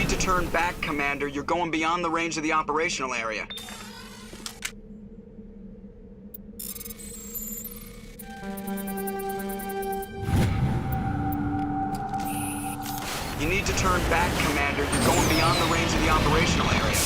need to turn back, Commander. You're going beyond the range of the operational area. You need to turn back, Commander. You're going beyond the range of the operational area.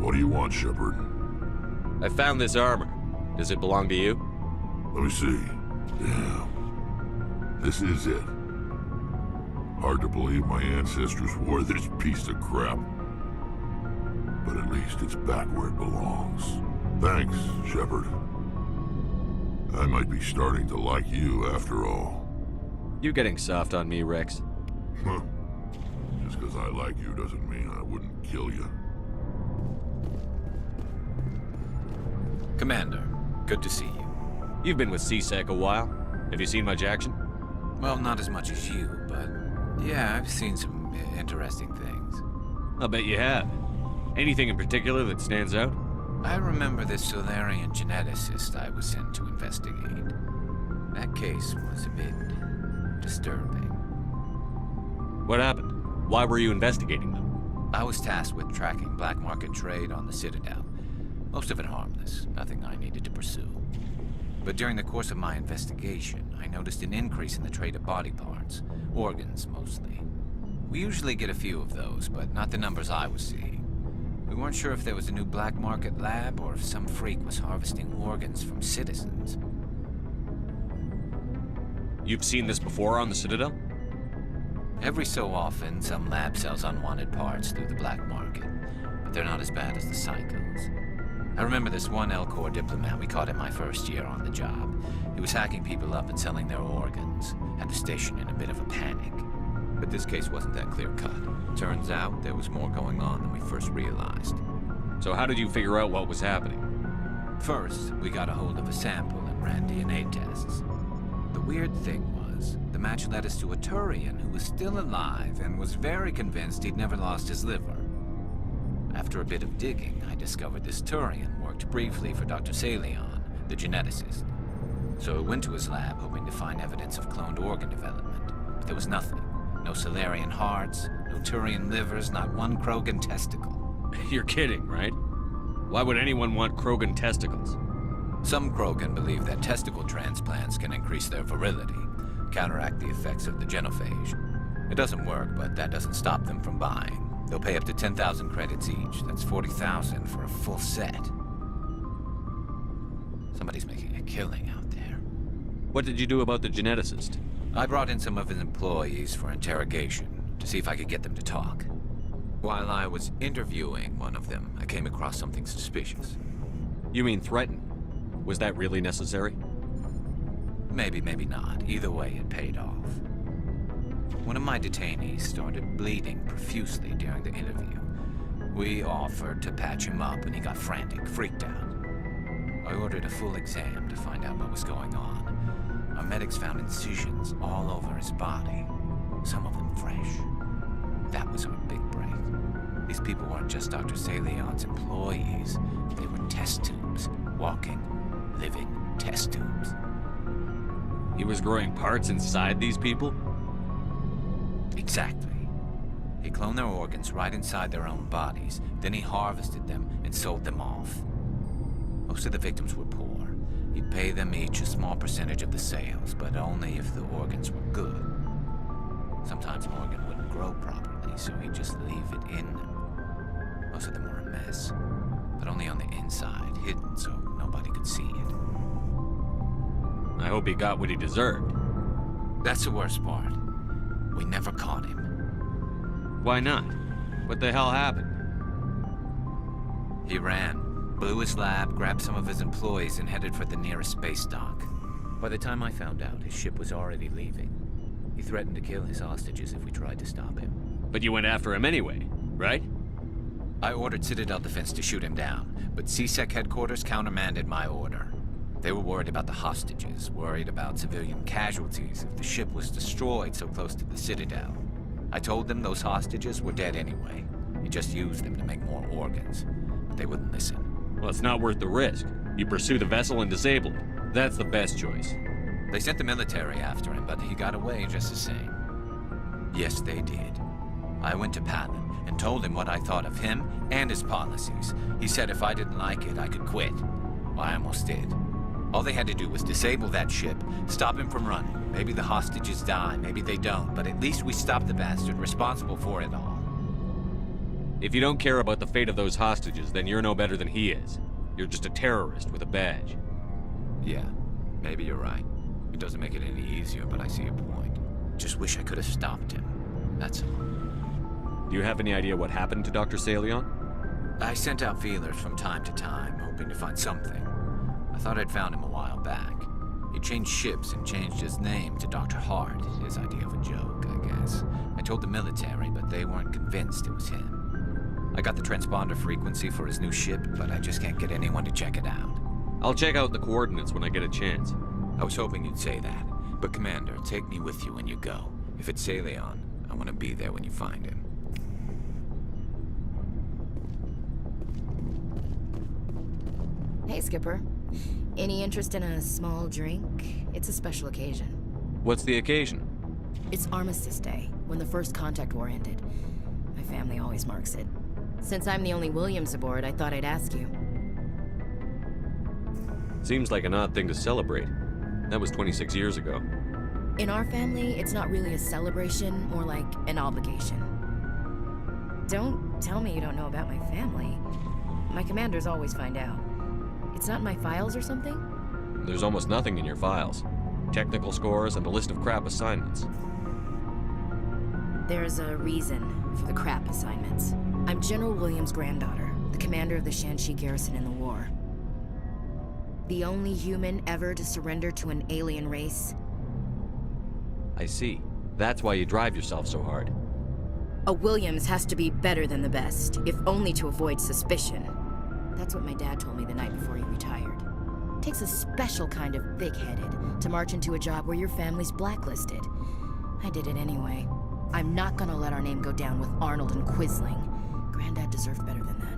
What do you want, Shepard? I found this armor. Does it belong to you? Let me see. Yeah. This is it. Hard to believe my ancestors wore this piece of crap. But at least it's back where it belongs. Thanks, Shepard. I might be starting to like you after all. You getting soft on me, Rex? Huh. Just because I like you doesn't mean I wouldn't kill you. Commander, good to see you. You've been with C-Sec a while. Have you seen much action? Well, not as much as you, but yeah, I've seen some interesting things. I'll bet you have. Anything in particular that stands out? I remember this Solarian geneticist I was sent to investigate. That case was a bit disturbing. What happened? Why were you investigating them? I was tasked with tracking black market trade on the Citadel. Most of it harmless, nothing I needed to pursue. But during the course of my investigation, I noticed an increase in the trade of body parts, organs mostly. We usually get a few of those, but not the numbers I was seeing. We weren't sure if there was a new black market lab or if some freak was harvesting organs from citizens. You've seen this before on the Citadel? Every so often, some lab sells unwanted parts through the black market, but they're not as bad as the psychos. I remember this one Elcor diplomat we caught in my first year on the job. He was hacking people up and selling their organs. Had the station in a bit of a panic. But this case wasn't that clear-cut. Turns out there was more going on than we first realized. So how did you figure out what was happening? First, we got a hold of a sample and ran DNA tests. The weird thing was, the match led us to a Turian who was still alive and was very convinced he'd never lost his liver. After a bit of digging, I discovered this Turian worked briefly for Dr. Salion, the geneticist. So I went to his lab hoping to find evidence of cloned organ development, but there was nothing. No Solarian hearts, no Turian livers, not one Krogan testicle. You're kidding, right? Why would anyone want Krogan testicles? Some Krogan believe that testicle transplants can increase their virility, counteract the effects of the genophage. It doesn't work, but that doesn't stop them from buying. They'll pay up to 10,000 credits each. That's 40,000 for a full set. Somebody's making a killing out there. What did you do about the geneticist? I brought in some of his employees for interrogation, to see if I could get them to talk. While I was interviewing one of them, I came across something suspicious. You mean threaten? Was that really necessary? Maybe, maybe not. Either way, it paid off. One of my detainees started bleeding profusely during the interview. We offered to patch him up and he got frantic, freaked out. I ordered a full exam to find out what was going on. Our medics found incisions all over his body, some of them fresh. That was our big break. These people weren't just Dr. Salion's employees. They were test tubes. Walking, living test tubes. He was growing parts inside these people? Exactly. He cloned their organs right inside their own bodies. Then he harvested them and sold them off. Most of the victims were poor. He'd pay them each a small percentage of the sales, but only if the organs were good. Sometimes an organ wouldn't grow properly, so he'd just leave it in them. Most of them were a mess, but only on the inside, hidden so nobody could see it. I hope he got what he deserved. That's the worst part. We never caught him. Why not? What the hell happened? He ran, blew his lab, grabbed some of his employees, and headed for the nearest space dock. By the time I found out, his ship was already leaving. He threatened to kill his hostages if we tried to stop him. But you went after him anyway, right? I ordered Citadel Defense to shoot him down, but CSEC headquarters countermanded my order. They were worried about the hostages, worried about civilian casualties if the ship was destroyed so close to the Citadel. I told them those hostages were dead anyway. He just used them to make more organs. But they wouldn't listen. Well, it's not worth the risk. You pursue the vessel and disable it. That's the best choice. They sent the military after him, but he got away just the same. Yes, they did. I went to Palin and told him what I thought of him and his policies. He said if I didn't like it, I could quit. Well, I almost did. All they had to do was disable that ship, stop him from running. Maybe the hostages die, maybe they don't, but at least we stopped the bastard responsible for it all. If you don't care about the fate of those hostages, then you're no better than he is. You're just a terrorist with a badge. Yeah, maybe you're right. It doesn't make it any easier, but I see your point. Just wish I could have stopped him. That's all. Do you have any idea what happened to Dr. Salion? I sent out feelers from time to time, hoping to find something. I thought I'd found him a while back. He changed ships and changed his name to Dr. Hart, his idea of a joke, I guess. I told the military, but they weren't convinced it was him. I got the transponder frequency for his new ship, but I just can't get anyone to check it out. I'll check out the coordinates when I get a chance. I was hoping you'd say that. But Commander, take me with you when you go. If it's Saleon, I want to be there when you find him. Hey, Skipper. Any interest in a small drink? It's a special occasion. What's the occasion? It's Armistice Day, when the First Contact War ended. My family always marks it. Since I'm the only Williams aboard, I thought I'd ask you. Seems like an odd thing to celebrate. That was 26 years ago. In our family, it's not really a celebration, more like an obligation. Don't tell me you don't know about my family. My commanders always find out. It's not in my files or something? There's almost nothing in your files. Technical scores and a list of crap assignments. There's a reason for the crap assignments. I'm General Williams' granddaughter, the commander of the Shanxi garrison in the war. The only human ever to surrender to an alien race. I see. That's why you drive yourself so hard. A Williams has to be better than the best, if only to avoid suspicion. That's what my dad told me the night before he retired. Takes a special kind of thick-headed to march into a job where your family's blacklisted. I did it anyway. I'm not gonna let our name go down with Arnold and Quisling. Granddad deserved better than that.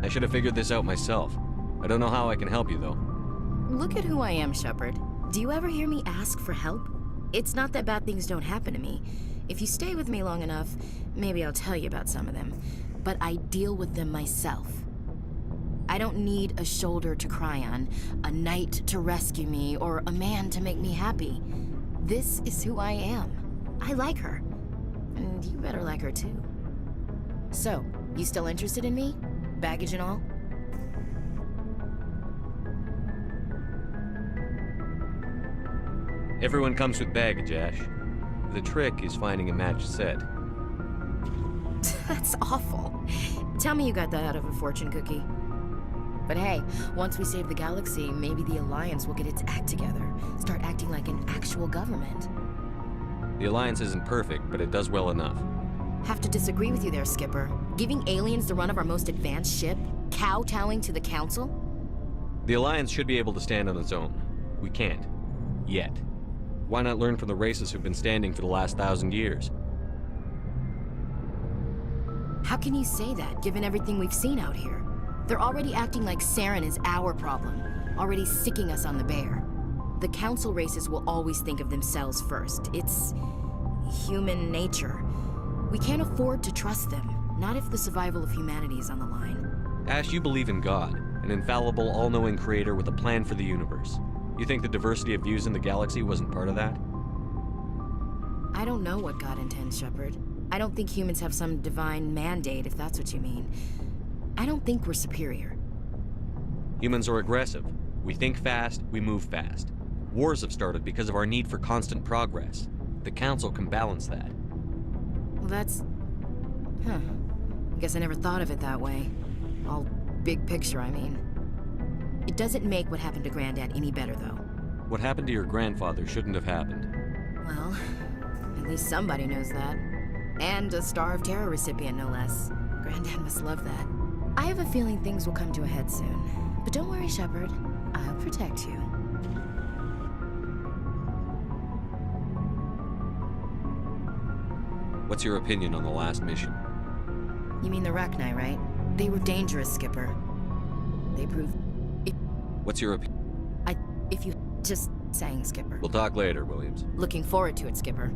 I should have figured this out myself. I don't know how I can help you, though. Look at who I am, Shepard. Do you ever hear me ask for help? It's not that bad things don't happen to me. If you stay with me long enough, maybe I'll tell you about some of them. But I deal with them myself. I don't need a shoulder to cry on, a knight to rescue me, or a man to make me happy. This is who I am. I like her. And you better like her too. So, you still interested in me? Baggage and all? Everyone comes with baggage, Ash. The trick is finding a matched set. That's awful. Tell me you got that out of a fortune cookie. But hey, once we save the galaxy, maybe the Alliance will get its act together. Start acting like an actual government. The Alliance isn't perfect, but it does well enough. Have to disagree with you there, Skipper. Giving aliens the run of our most advanced ship? Kowtowing to the Council? The Alliance should be able to stand on its own. We can't. Yet. Why not learn from the races who've been standing for the last 1,000 years? How can you say that, given everything we've seen out here? They're already acting like Saren is our problem, already sicking us on the bear. The Council races will always think of themselves first. It's human nature. We can't afford to trust them, not if the survival of humanity is on the line. Ash, you believe in God, an infallible, all-knowing creator with a plan for the universe. You think the diversity of views in the galaxy wasn't part of that? I don't know what God intends, Shepard. I don't think humans have some divine mandate, if that's what you mean. I don't think we're superior. Humans are aggressive. We think fast, we move fast. Wars have started because of our need for constant progress. The Council can balance that. Well, that's... Huh. Guess I never thought of it that way. All big picture, I mean. It doesn't make what happened to Granddad any better, though. What happened to your grandfather shouldn't have happened. Well, at least somebody knows that. And a Star of Terror recipient, no less. Granddad must love that. I have a feeling things will come to a head soon. But don't worry, Shepard. I'll protect you. What's your opinion on the last mission? You mean the Rachni, right? They were dangerous, Skipper. They proved... What's your opinion? If you just saying, Skipper. We'll talk later, Williams. Looking forward to it, Skipper.